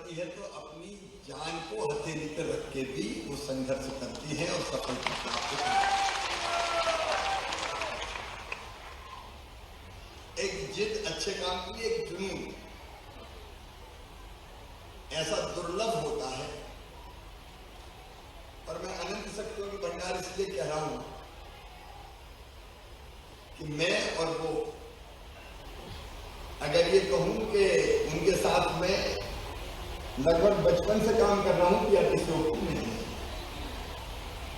करती है तो अपनी जान को हथेली पर रख के भी वो संघर्ष करती है और सफलता प्राप्त करती है। एक जिद अच्छे काम के लिए, एक जुनून ऐसा दुर्लभ होता है। और मैं अनंत शक्तियों की भंडार इसलिए कह रहा हूं कि मैं और वो, अगर ये कहूं कि उनके साथ में लगभग बचपन से काम कर रहा हूं कि अतिशयोक्ति नहीं है,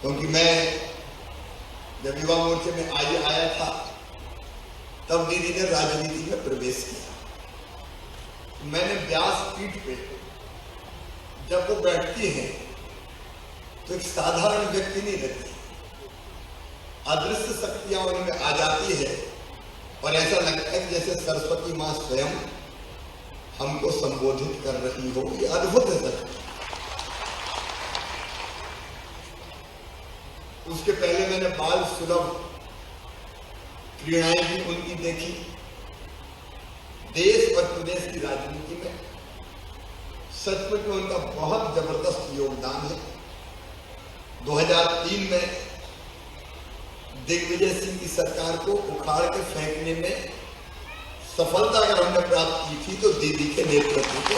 क्योंकि मैं जब युवा मोर्चे में आया था तब दीदी ने राजनीति में प्रवेश किया। मैंने व्यासपीठ पे जब वो बैठती हैं तो एक साधारण व्यक्ति नहीं रहती, अदृश्य शक्तियां उनमें आ जाती है और ऐसा लगता है कि जैसे सरस्वती मां स्वयं हमको संबोधित कर रही हो। ये अद्भुत है सर। उसके पहले मैंने बाल सुलभ क्रीड़ाएं भी उनकी देखी। देश और प्रदेश की राजनीति में सचमुच में उनका बहुत जबरदस्त योगदान है। 2003 में दिग्विजय सिंह की सरकार को उखाड़ के फेंकने में सफलता अगर हमने प्राप्त की थी तो दीदी के नेतृत्व को।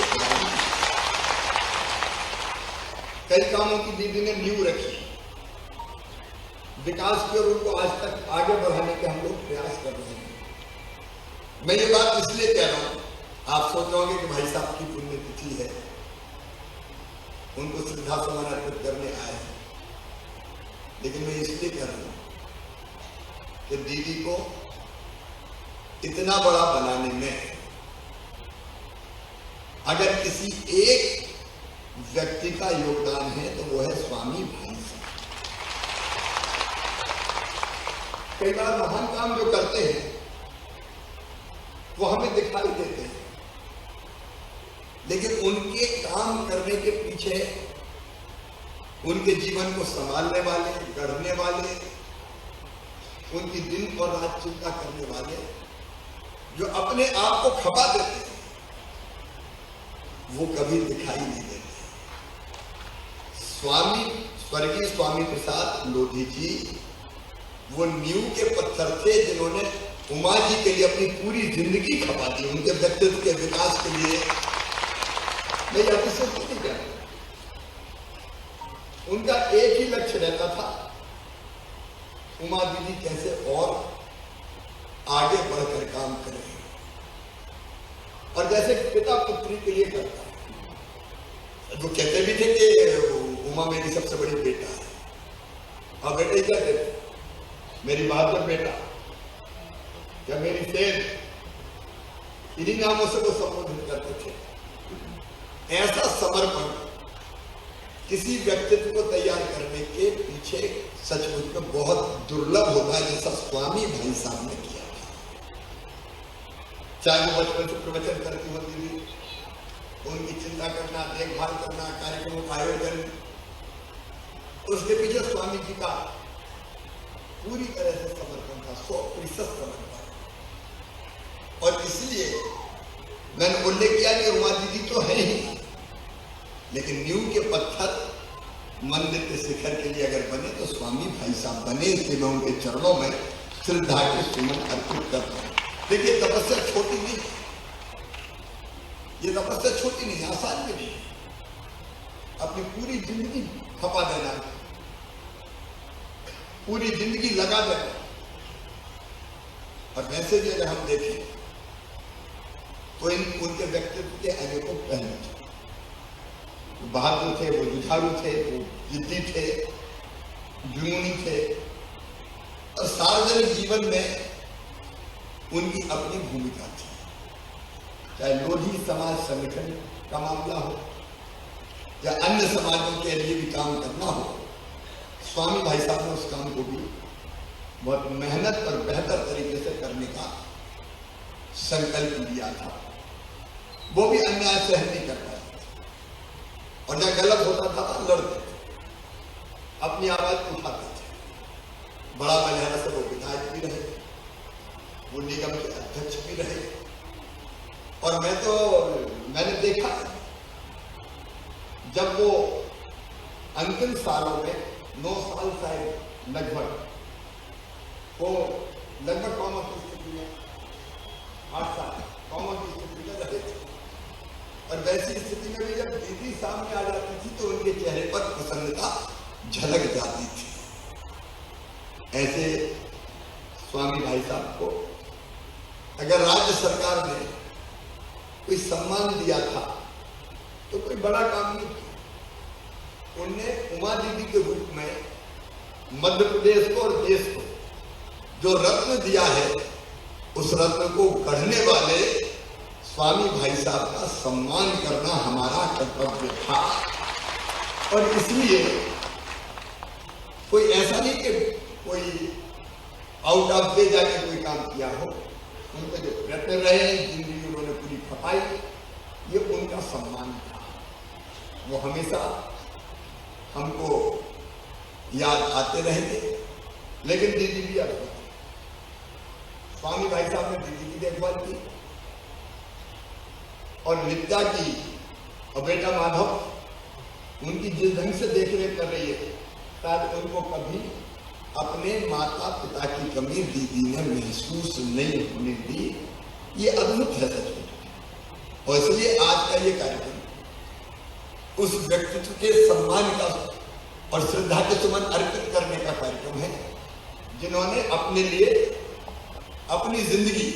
कई कामों की दीदी ने नींव रखी, विकास की ओर उनको आज तक आगे बढ़ाने के हम लोग प्रयास कर रहे हैं। मैं ये बात इसलिए कह रहा हूं, आप सोच रहे होंगे कि भाई साहब की पुण्यतिथि है, उनको श्रद्धा सुमन अर्पित करने आए हैं, लेकिन मैं इसलिए कह रहा हूं कि दीदी को इतना बड़ा बनाने में अगर किसी एक व्यक्ति का योगदान है तो वो है स्वामी भाई साहब। कई बार महान काम जो करते हैं वो हमें दिखाई देते हैं, लेकिन उनके काम करने के पीछे उनके जीवन को संभालने वाले, गढ़ने वाले, उनकी दिन और रात चिंता करने वाले, जो अपने आप को खपा देते हैं, वो कभी दिखाई नहीं देते। स्वर्गीय स्वामी प्रसाद लोधी जी वो नींव के पत्थर थे जिन्होंने उमा जी के लिए अपनी पूरी जिंदगी खपा दी, उनके व्यक्तित्व के विकास के लिए। मैं यह अतिशयोक्ति नहीं कह रहा, उनका एक ही लक्ष्य रहता था, उमा दीदी कैसे और आगे बढ़कर काम करें। और जैसे पिता पुत्री के लिए करता है, वो कहते भी थे कि उमा मेरी सबसे बड़ी बेटा है। और बेटे क्या कहते, मेरी बहादुर बेटा या मेरी सेन, इन्हीं नामों से वो संबोधित करते थे। ऐसा समर्पण किसी व्यक्तित्व को तैयार करने के पीछे सचमुच में बहुत दुर्लभ होता है, जैसा स्वामी भाई साहब ने किया था। चाहे वो बचपन से प्रवचन करती होती थी, उनकी चिंता करना, देखभाल करना, कार्यक्रमों का आयोजन, उसके पीछे स्वामी जी का पूरी तरह से समर्पण था, 100% समर्पण। और इसलिए मैंने उल्लेख किया कि उमा दीदी तो है ही, लेकिन नींव के पत्थर मंदिर के शिखर के लिए अगर बने तो स्वामी भाई साहब बने। इसलिए मैं उनके चरणों में श्रद्धा के सुमन अर्पित करता हूं। देखिए, तपस्या छोटी नहीं, ये तपस्या छोटी नहीं, आसान भी नहीं। अपनी पूरी जिंदगी खपा देना, पूरी जिंदगी लगा देना। और वैसे भी अगर हम देखें तो उनके व्यक्तित्व के अनेकों पहलू थे। बहादुर थे, वो जुझारू थे, वो जिद्दी थे, जुनूनी थे। और सार्वजनिक जीवन में उनकी अपनी भूमिका थी। चाहे लोधी समाज संगठन का मामला हो या अन्य समाजों के लिए भी काम करना हो, स्वामी भाई साहब ने उस काम को भी बहुत मेहनत और बेहतर तरीके से करने का संकल्प लिया था। वो भी अन्याय सहन नहीं कर पाए और जहां गलत होता था वहां लड़ते थे, अपनी आवाज उठाते थे। बड़ा बलिहारा से वो विधायक भी रहे, वो निगम के अध्यक्ष भी रहे। और मैंने देखा जब वो अंतिम सालों में 9 साल शायद लगभग वो लगभग कॉमा की स्थिति में 8 साल कॉमा की स्थिति में रहे थे। और वैसी स्थिति में भी जब दीदी सामने आ जाती थी तो उनके चेहरे पर प्रसन्नता झलक जाती थी। ऐसे स्वामी भाई साहब को अगर राज्य सरकार ने कोई सम्मान दिया था तो कोई बड़ा काम नहीं किया। उनने उमा दीदी के रूप में मध्य प्रदेश को और देश को जो रत्न दिया है, उस रत्न को गढ़ने वाले स्वामी भाई साहब का सम्मान करना हमारा कर्तव्य था। और इसलिए कोई ऐसा नहीं कि कोई आउट ऑफ वे जाके कोई काम किया हो। उनके जो प्रयत्न रहे, जिंदगी उन्होंने पूरी खपाई, ये उनका सम्मान था। वो हमेशा हमको याद आते रहेंगे। लेकिन दीदी भी अब स्वामी भाई साहब ने दीदी की देखभाल की और नित्या की और बेटा माधव उनकी जिस ढंग से देखरेख कर रही है, शायद उनको कभी अपने माता पिता की कमी दीदी ने महसूस नहीं होने दी। ये अद्भुत है सच में। और इसलिए आज का ये कार्यक्रम उस व्यक्तित्व के सम्मान का और श्रद्धा के सुमन अर्पित करने का कार्यक्रम है, जिन्होंने अपने लिए अपनी जिंदगी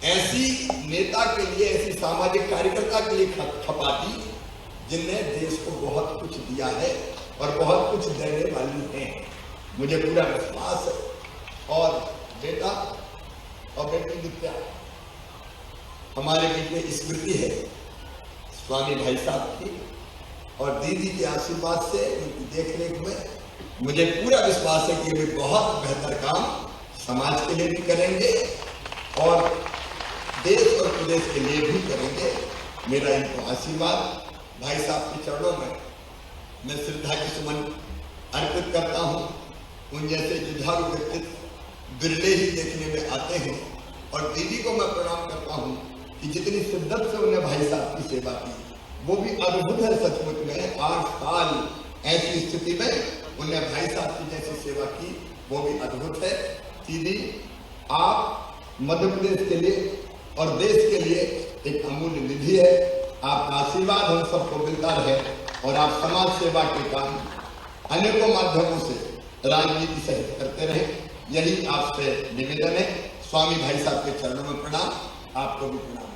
ऐसी नेता के लिए, ऐसी सामाजिक कार्यकर्ता के लिए खपा दी, जिनने देश को बहुत कुछ दिया है और बहुत कुछ देने वाली हैं। मुझे पूरा विश्वास है। और बेटा और बेटी नित्या हमारे बीच में स्मृति है स्वामी भाई साहब की, और दीदी के आशीर्वाद से, उनकी देखरेख में मुझे पूरा विश्वास है कि वे बहुत बेहतर काम समाज के लिए भी करेंगे और देश और प्रदेश के लिए भी करेंगे। मेरा इनको आशीर्वाद। भाई साहब के चरणों में मैं श्रद्धा के सुमन अर्पित करता हूँ। उन जैसे जुझारू व्यक्तित्व बिरले ही देखने में आते हैं। और दीदी को मैं प्रणाम करता हूँ कि जितनी शिद्दत से उन्हें भाई साहब की सेवा की, वो भी अद्भुत है सचमुच में। 8 साल ऐसी स्थिति में उन्हें भाई साहब की जैसी सेवा की, वो भी अद्भुत है। दीदी, आप मध्य प्रदेश के लिए और देश के लिए एक अमूल्य निधि है। आपका आशीर्वाद हम सबको मिलता रहे और आप समाज सेवा के काम अनेकों माध्यमों से राजनीति सहित करते रहे, यही आपसे निवेदन है। स्वामी भाई साहब के चरणों में प्रणाम। आपको भी प्रणाम।